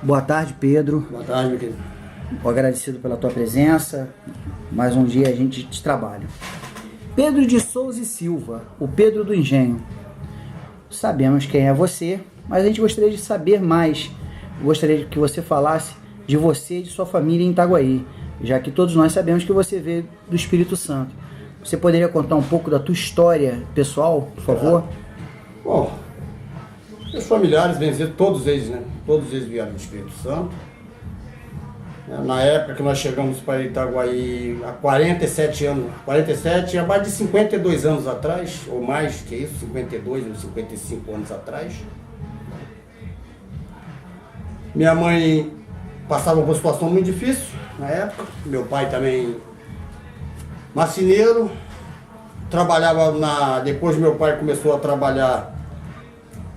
Boa tarde, Pedro. Boa tarde, meu querido. Agradecido pela tua presença. Mais um dia a gente de trabalho. Pedro de Souza e Silva, o Pedro do Engenho. Sabemos quem é você, mas a gente gostaria de saber mais. Gostaria que você falasse de você e de sua família em Itaguaí, já que todos nós sabemos que você veio do Espírito Santo. Você poderia contar um pouco da tua história pessoal, por favor? Bom, meus familiares, bem dizer, todos eles, né? Todos eles vieram do Espírito Santo. Na época que nós chegamos para Itaguaí, há 47 anos, 47, há mais de 52 anos atrás, ou mais que isso, 52 ou 55 anos atrás. Minha mãe passava por uma situação muito difícil na época, meu pai também marceneiro, trabalhava depois meu pai começou a trabalhar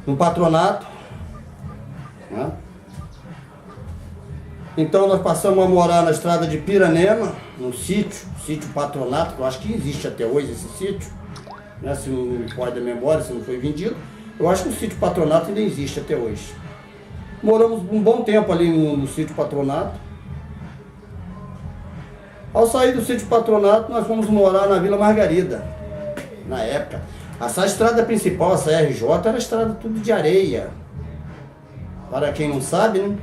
no patronato, né? Então nós passamos a morar na estrada de Piranema, num sítio Patronato, que eu acho que existe até hoje esse sítio, né? Se não me pode da memória, se não foi vendido, eu acho que o sítio Patronato ainda existe até hoje. Moramos um bom tempo ali no sítio Patronato. Ao sair do sítio Patronato, nós fomos morar na Vila Margarida, na época. Essa estrada principal, essa RJ, era estrada tudo de areia. Para quem não sabe, né?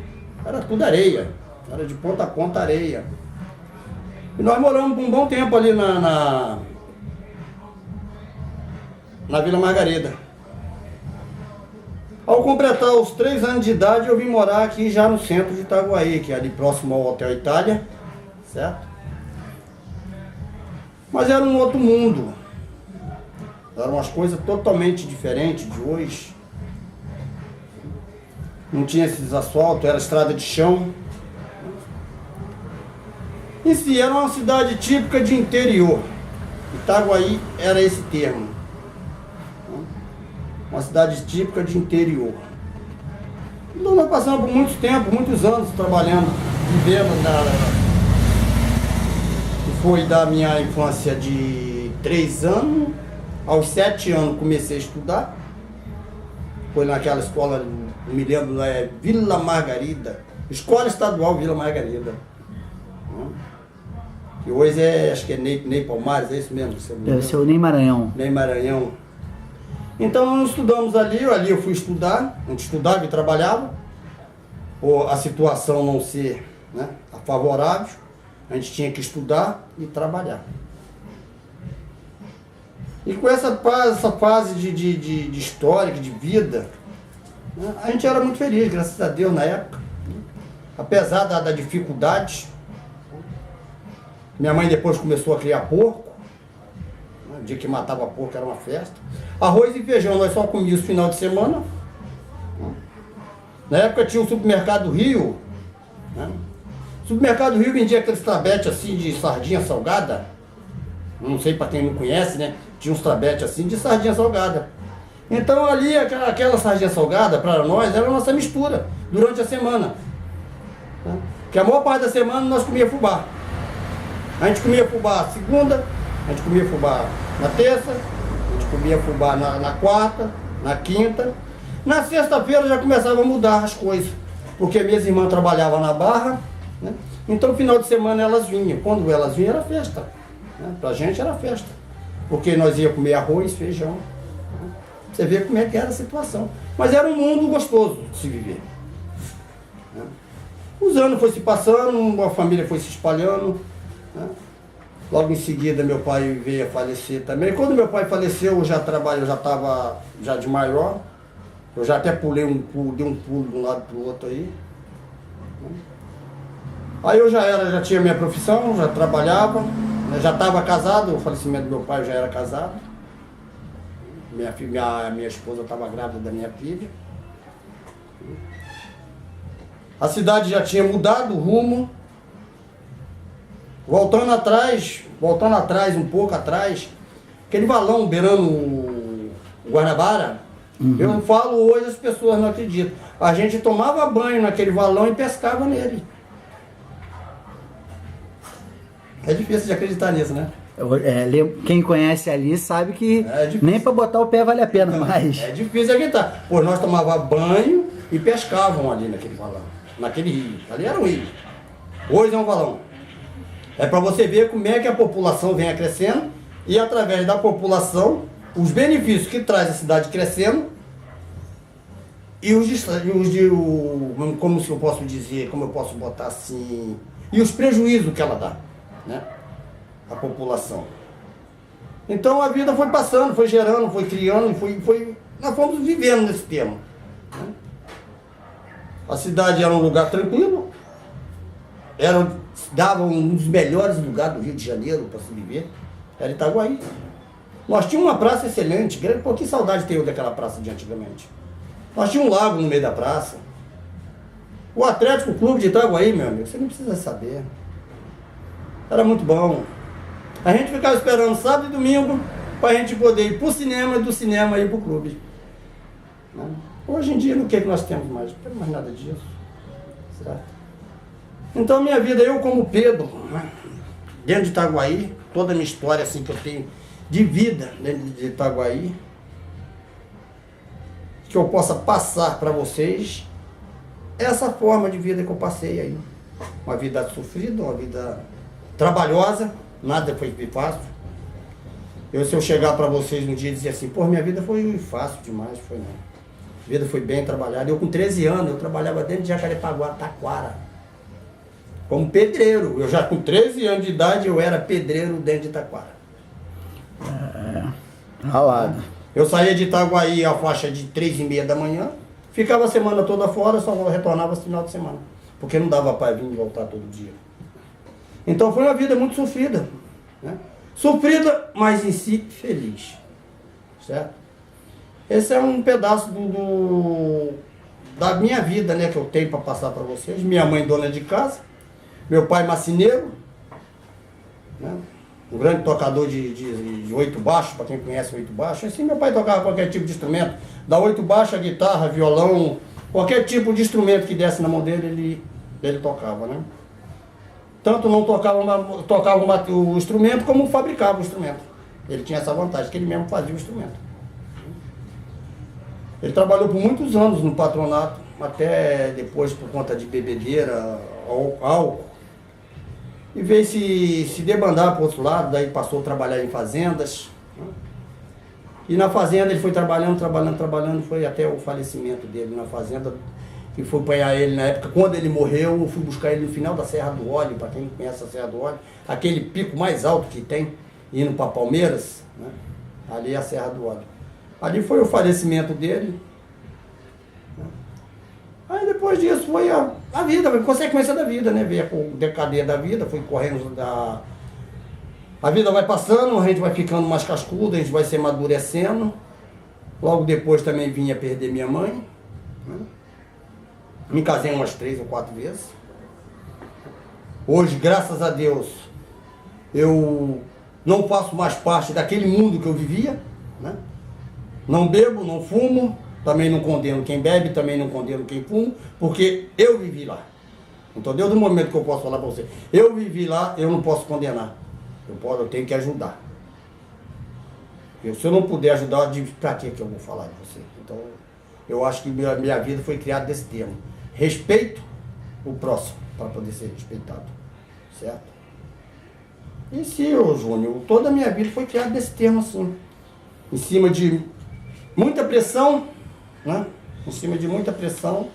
Era tudo areia. Era de ponta a ponta areia. E nós moramos um bom tempo ali na Vila Margarida. Ao completar os 3 anos de idade, eu vim morar aqui já no centro de Itaguaí, que é ali próximo ao Hotel Itália, certo? Mas era um outro mundo. Eram umas coisas totalmente diferentes de hoje. Não tinha esses asfaltos, era estrada de chão. Em si, era uma cidade típica de interior. Itaguaí era esse termo. Uma cidade típica de interior. Então nós passamos por muito tempo, muitos anos trabalhando, vivendo que foi da minha infância de 3 anos, aos 7 anos comecei a estudar. Foi naquela escola, não me lembro, Vila Margarida, Escola Estadual Vila Margarida. Que hoje acho que é Ney Palmares, é isso mesmo? Deve ser o Ney Maranhão. Ney Maranhão. Então nós estudamos ali eu fui estudar, a gente estudava e trabalhava, por a situação não ser, né, favorável, a gente tinha que estudar e trabalhar. E com essa fase de história, de vida, né, a gente era muito feliz, graças a Deus, na época. Apesar da dificuldade. Minha mãe depois começou a criar porco. O dia que matava porco era uma festa. Arroz e feijão nós só comíamos no final de semana. Na época tinha o supermercado Rio. O supermercado Rio vendia aqueles trabetes assim de sardinha salgada. Não sei para quem não conhece, né? Tinha uns trabetes assim de sardinha salgada. Então ali aquela sardinha salgada para nós era a nossa mistura durante a semana. Porque a maior parte da semana nós comíamos fubá. A gente comia fubá segunda, a gente comia fubá na terça, a gente comia fubá na quarta, na quinta. Na sexta-feira já começava a mudar as coisas, porque minhas irmãs trabalhavam na Barra, né? Então final de semana elas vinham. Quando elas vinham era festa, né? Pra gente era festa, porque nós ia comer arroz, feijão, né? Você vê como é que era a situação. Mas era um mundo gostoso de se viver, né? Os anos foram se passando, a família foi se espalhando, né? Logo em seguida meu pai veio a falecer também. Quando meu pai faleceu, eu já estava já de maior. Eu já até dei um pulo de um lado para o outro aí. Aí eu já tinha minha profissão, já trabalhava, já estava casado, o falecimento do meu pai eu já era casado. Minha esposa estava grávida da minha filha. A cidade já tinha mudado o rumo. Voltando atrás, um pouco atrás, aquele valão beirando o Guanabara, eu falo hoje, as pessoas não acreditam. A gente tomava banho naquele valão e pescava nele. É difícil de acreditar nisso, né? Quem conhece ali sabe que nem para botar o pé vale a pena mais. É difícil de acreditar. Pois nós tomávamos banho e pescavam ali naquele valão. naquele rio. Ali era um rio. Hoje é um valão. É para você ver como é que a população vem crescendo e através da população, os benefícios que traz a cidade crescendo e como eu posso dizer, como eu posso botar assim, e os prejuízos que ela dá, né? A população. Então a vida foi passando, foi gerando, foi criando, nós fomos vivendo nesse tema. Né? A cidade era um lugar tranquilo, dava um dos melhores lugares do Rio de Janeiro para se viver, era Itaguaí. Nós tínhamos uma praça excelente, grande, pô, que saudade tem eu daquela praça de antigamente. Nós tínhamos um lago no meio da praça. O Atlético Clube de Itaguaí, meu amigo, você não precisa saber. Era muito bom. A gente ficava esperando sábado e domingo para a gente poder ir para o cinema e do cinema ir para o clube. Hoje em dia, no que nós temos mais? Não temos mais nada disso. Certo? Então, a minha vida, eu como Pedro, dentro de Itaguaí, toda a minha história assim, que eu tenho de vida dentro de Itaguaí, que eu possa passar para vocês essa forma de vida que eu passei aí. Uma vida sofrida, uma vida trabalhosa, nada foi fácil. Se eu chegar para vocês um dia e dizer assim, pô, minha vida foi fácil demais, foi não. A vida foi bem trabalhada. Eu com 13 anos, eu trabalhava dentro de Jacarepaguá, Taquara, como pedreiro. Eu já com 13 anos de idade, eu era pedreiro dentro de Taquara. Ralado. Eu saía de Itaguaí à faixa de 3h30 da manhã, ficava a semana toda fora, só retornava no final de semana, porque não dava para vir e voltar todo dia. Então foi uma vida muito sofrida, né? Sofrida, mas em si feliz, certo? Esse é um pedaço da minha vida, né, que eu tenho para passar para vocês. Minha mãe dona de casa, meu pai marceneiro, né? Um grande tocador de 8 baixos, para quem conhece 8 baixos. Assim, meu pai tocava qualquer tipo de instrumento, da 8 baixos, guitarra, violão, qualquer tipo de instrumento que desse na mão dele, ele tocava, né? Tanto não tocava o instrumento, como fabricava o instrumento. Ele tinha essa vantagem, que ele mesmo fazia o instrumento. Ele trabalhou por muitos anos no patronato, até depois por conta de bebedeira, álcool. E veio se debandar para o outro lado, daí passou a trabalhar em fazendas. Né? E na fazenda ele foi trabalhando, foi até o falecimento dele na fazenda. E fui apanhar ele na época, quando ele morreu, eu fui buscar ele no final da Serra do Óleo, para quem conhece a Serra do Óleo, aquele pico mais alto que tem, indo para Palmeiras, né? Ali é a Serra do Óleo. Ali foi o falecimento dele. Aí depois disso foi a vida, a consequência da vida, né? Veio o decader da vida, fui correndo a vida vai passando, a gente vai ficando mais cascudo, a gente vai se amadurecendo. Logo depois também vinha perder minha mãe, né? Me casei umas 3 ou 4 vezes. Hoje, graças a Deus, eu não faço mais parte daquele mundo que eu vivia, né? Não bebo, não fumo, também não condeno quem bebe, também não condeno quem fuma, porque eu vivi lá. Então, desde o momento que eu posso falar para você, eu vivi lá, eu não posso condenar. Eu tenho que ajudar. Se eu não puder ajudar, para que eu vou falar de você? Então, eu acho que minha vida foi criada desse termo. Respeito o próximo, para poder ser respeitado. Certo? E sim, Júnior, toda a minha vida foi criada desse termo assim. Em cima de muita pressão, né? Em cima de muita pressão,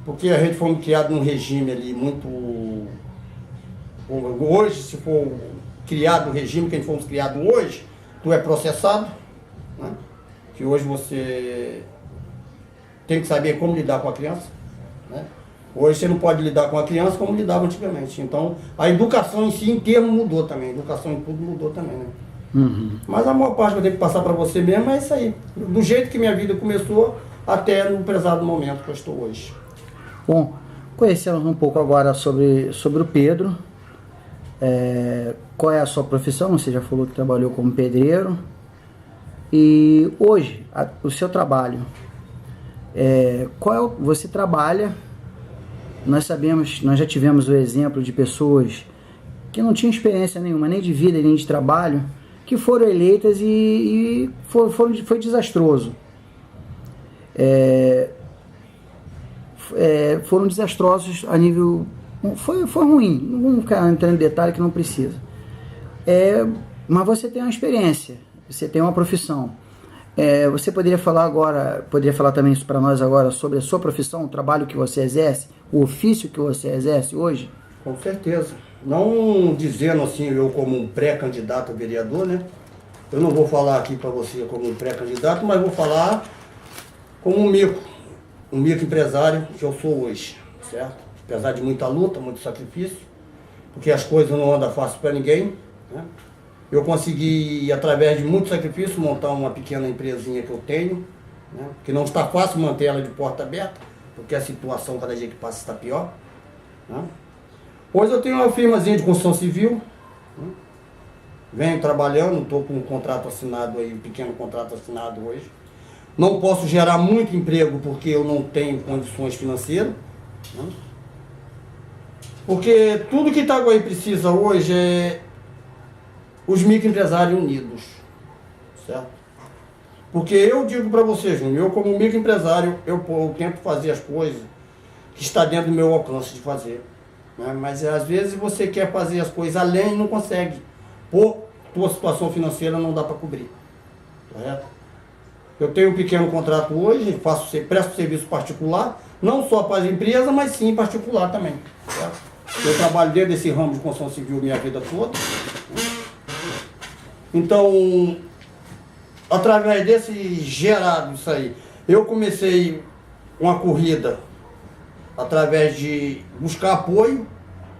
porque a gente foi criado num regime ali muito... Hoje, se for criado o regime que a gente fomos criado hoje, tu é processado, né? Que hoje você tem que saber como lidar com a criança, né? Hoje você não pode lidar com a criança como lidava antigamente. Então, a educação em si, em termo, mudou também. A educação em tudo mudou também, né? Uhum. Mas a maior parte que eu tenho que passar para você mesmo é isso aí. Do jeito que minha vida começou, até no prezado momento que eu estou hoje. Bom, conhecemos um pouco agora sobre o Pedro. Qual é a sua profissão? Você já falou que trabalhou como pedreiro. E hoje, o seu trabalho, você trabalha, nós sabemos, nós já tivemos o exemplo de pessoas que não tinham experiência nenhuma, nem de vida, nem de trabalho, que foram eleitas e foi desastroso. foram desastrosos a nível... Foi ruim, não vamos ficar entrando em detalhe que não precisa. Mas você tem uma experiência, você tem uma profissão. Você poderia falar também isso para nós agora sobre a sua profissão, o trabalho que você exerce, o ofício que você exerce hoje? Com certeza. Não dizendo assim, eu como um pré-candidato a vereador, né? Eu não vou falar aqui para você como um pré-candidato, mas vou falar como um microempresário que eu sou hoje, certo? Apesar de muita luta, muito sacrifício, porque as coisas não andam fácil para ninguém, né? Eu consegui, através de muito sacrifício, montar uma pequena empresinha que eu tenho, né? Que não está fácil manter ela de porta aberta, porque a situação cada dia que passa está pior, né? Hoje eu tenho uma firmazinha de construção civil, né? Venho trabalhando, estou com um contrato assinado aí, um pequeno contrato assinado hoje. Não posso gerar muito emprego porque eu não tenho condições financeiras, né? Porque tudo que Itaguaí precisa hoje é os microempresários unidos, certo? Porque eu digo para você, Júnior, eu como microempresário, eu tento fazer as coisas que está dentro do meu alcance de fazer, né? Mas às vezes você quer fazer as coisas além e não consegue. Por tua situação financeira não dá para cobrir, correto? Eu tenho um pequeno contrato hoje, presto serviço particular, não só para as empresas, mas sim particular também, certo? Eu trabalho dentro desse ramo de construção civil minha vida toda. Então, através desse gerado, isso aí, eu comecei uma corrida através de buscar apoio,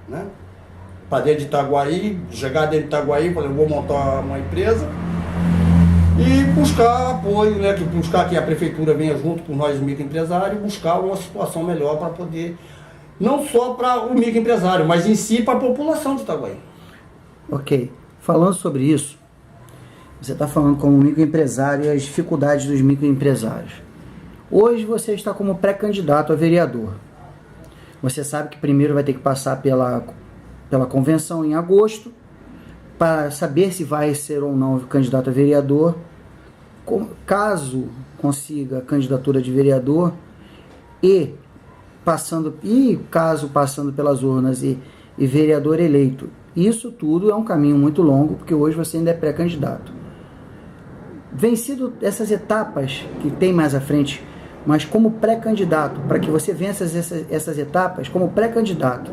né? Para dentro de Itaguaí, chegar dentro de Itaguaí, falei, eu vou montar uma empresa e buscar apoio, né? Buscar que a prefeitura venha junto com nós, microempresários, buscar uma situação melhor para poder, não só para o microempresário, mas em si para a população de Itaguaí. Ok. Falando sobre isso, você está falando como microempresário e as dificuldades dos microempresários. Hoje você está como pré-candidato a vereador. Você sabe que primeiro vai ter que passar pela convenção em agosto, para saber se vai ser ou não candidato a vereador. Caso consiga a candidatura de vereador caso passando pelas urnas e vereador eleito, isso tudo é um caminho muito longo, porque hoje você ainda é pré-candidato. Vencido essas etapas que tem mais à frente, mas como pré-candidato, para que você vença essas etapas, como pré-candidato,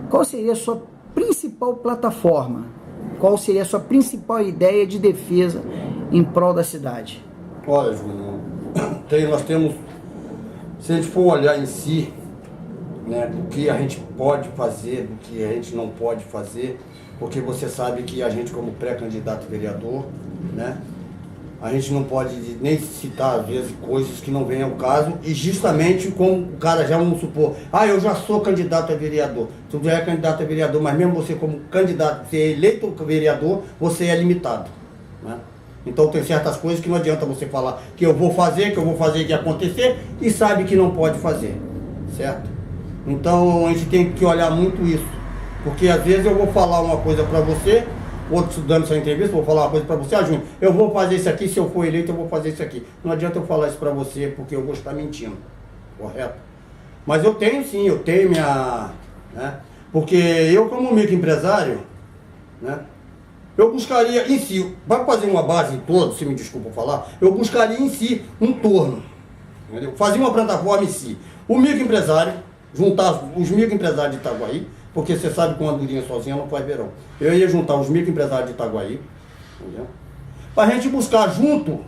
qual seria a sua principal plataforma? Qual seria a sua principal ideia de defesa em prol da cidade? Olha, Júnior, nós temos, se a gente for olhar em si, né, do que a gente pode fazer, do que a gente não pode fazer, porque você sabe que a gente como pré-candidato vereador, né, a gente não pode nem citar às vezes coisas que não vêm ao caso, e justamente como o cara já, vamos supor, eu já sou candidato a vereador, tu já é candidato a vereador, mas mesmo você como candidato, você é eleito vereador, você é limitado, né? Então tem certas coisas que não adianta você falar que eu vou fazer, que acontecer, e sabe que não pode fazer, certo? Então a gente tem que olhar muito isso, porque às vezes eu vou falar uma coisa para você, outro dando essa entrevista, vou falar uma coisa para você, Júnior, eu vou fazer isso aqui, se eu for eleito eu vou fazer isso aqui. Não adianta eu falar isso para você, porque eu vou estar mentindo, correto? Mas eu tenho sim, eu tenho minha... né? Porque eu como microempresário, né, eu buscaria em si, para fazer uma base toda, se me desculpa falar, eu buscaria em si um torno, entendeu? Fazer uma plataforma em si. O microempresário, juntar os microempresários de Itaguaí, porque você sabe que uma andorinha sozinha não faz verão. Eu ia juntar os microempresários de Itaguaí, entendeu? Para a gente buscar junto,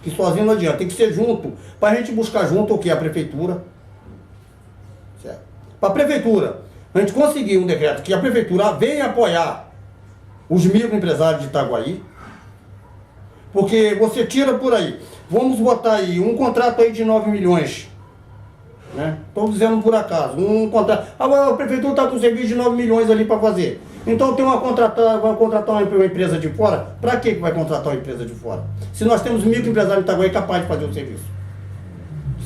que sozinho não adianta, tem que ser junto, para a gente buscar junto o que? A prefeitura, certo? Para a prefeitura, a gente conseguir um decreto que a prefeitura venha apoiar os microempresários de Itaguaí, porque você tira por aí, vamos botar aí um contrato aí de 9 milhões, né? Estou dizendo por acaso, um contrato, a prefeitura está com serviço de 9 milhões ali para fazer, então tem vai contratar uma empresa de fora. Para que vai contratar uma empresa de fora? Se nós temos microempresários de Itaguaí capazes de fazer o serviço,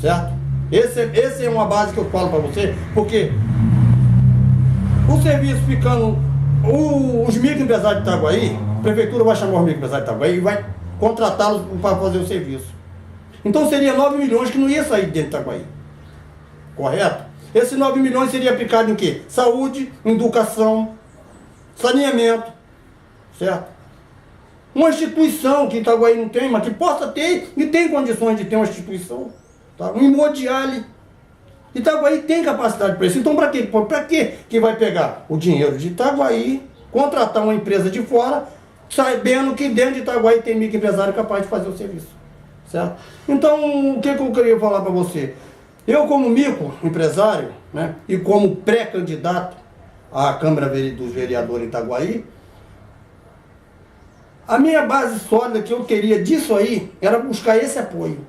certo? Esse é uma base que eu falo para você, porque o serviço ficando, os microempresários de Itaguaí, a prefeitura vai chamar os microempresários de Itaguaí e vai contratá-los para fazer o serviço. Então seria 9 milhões que não ia sair dentro de Itaguaí, correto? Esses 9 milhões seria aplicado em quê? Saúde, educação, saneamento, certo? Uma instituição que Itaguaí não tem, mas que possa ter e tem condições de ter uma instituição, tá? Um Imodiale. Itaguaí tem capacidade para isso. Então, para quê? Para quê que vai pegar o dinheiro de Itaguaí, contratar uma empresa de fora, sabendo que dentro de Itaguaí tem microempresário capaz de fazer o serviço, certo? Então, o que eu queria falar para você? Eu, como microempresário, né, e como pré-candidato à Câmara dos Vereadores em Itaguaí, a minha base sólida que eu queria disso aí era buscar esse apoio.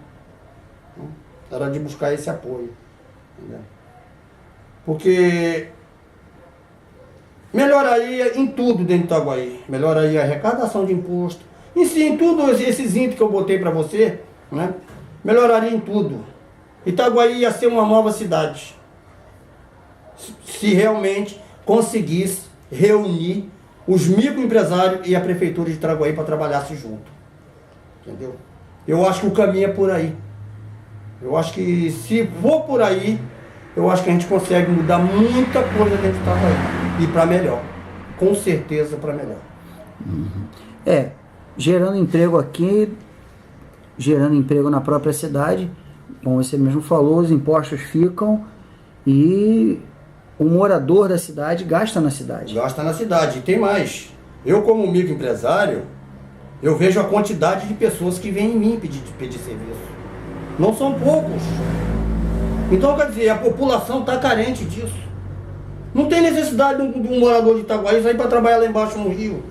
Era de buscar esse apoio. Entendeu? Porque melhoraria em tudo dentro de Itaguaí. Melhoraria a arrecadação de imposto. E sim, tudo esses índices que eu botei para você, né, melhoraria em tudo. Itaguaí ia ser uma nova cidade. Se realmente conseguisse reunir os microempresários e a prefeitura de Itaguaí para trabalhar-se junto. Entendeu? Eu acho que o caminho é por aí. Eu acho que se for por aí, eu acho que a gente consegue mudar muita coisa dentro de Itaguaí. E para melhor. Com certeza para melhor. Gerando emprego aqui, gerando emprego na própria cidade, como você mesmo falou, os impostos ficam e o morador da cidade gasta na cidade. Gasta na cidade. E tem mais. Eu, como microempresário, eu vejo a quantidade de pessoas que vêm em mim pedir serviço. Não são poucos. Então, quer dizer, a população está carente disso. Não tem necessidade de um morador de Itaguaí sair para trabalhar lá embaixo no Rio.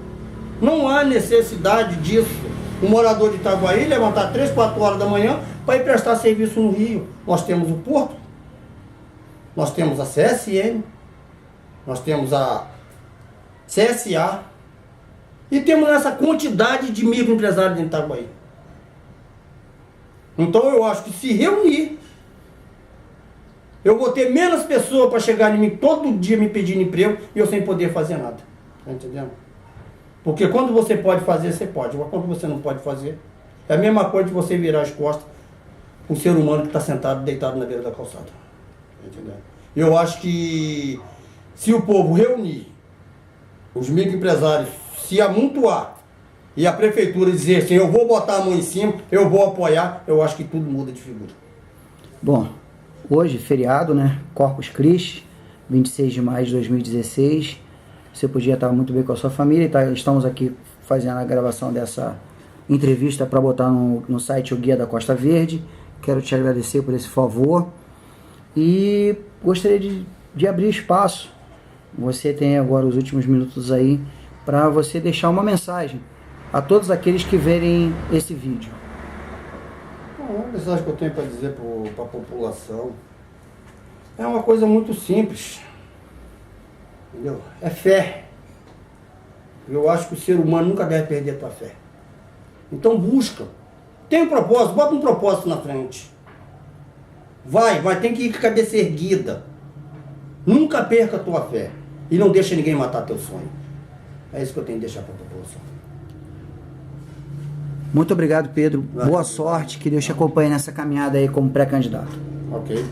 Não há necessidade disso. Um morador de Itaguaí levantar 3, 4 horas da manhã para ir prestar serviço no Rio. Nós temos o Porto, nós temos a CSN, nós temos a CSA e temos essa quantidade de microempresários em Itaguaí. Então eu acho que se reunir, eu vou ter menos pessoas para chegar em mim todo dia me pedindo emprego e eu sem poder fazer nada. Tá entendendo? Porque quando você pode fazer, você pode. Mas quando você não pode fazer, é a mesma coisa de você virar as costas para um ser humano que está sentado, deitado na beira da calçada. Tá entendendo? Eu acho que se o povo reunir, os microempresários se amontoar e a prefeitura dizer assim, eu vou botar a mão em cima, eu vou apoiar, eu acho que tudo muda de figura. Bom, hoje, feriado, né? Corpus Christi, 26 de maio de 2016. Você podia estar muito bem com a sua família. Estamos aqui fazendo a gravação dessa entrevista para botar no site o Guia da Costa Verde. Quero te agradecer por esse favor. E gostaria de abrir espaço. Você tem agora os últimos minutos aí para você deixar uma mensagem a todos aqueles que verem esse vídeo. A mensagem que eu tenho para dizer para a população é uma coisa muito simples. Entendeu? É fé. Eu acho que o ser humano nunca deve perder a tua fé. Então busca. Tem um propósito, bota um propósito na frente. Vai, tem que ir com a cabeça erguida. Nunca perca a tua fé. E não deixa ninguém matar teu sonho. É isso que eu tenho que deixar para a população. Muito obrigado, Pedro. Boa sorte. Que Deus te acompanhe nessa caminhada aí como pré-candidato. Ok.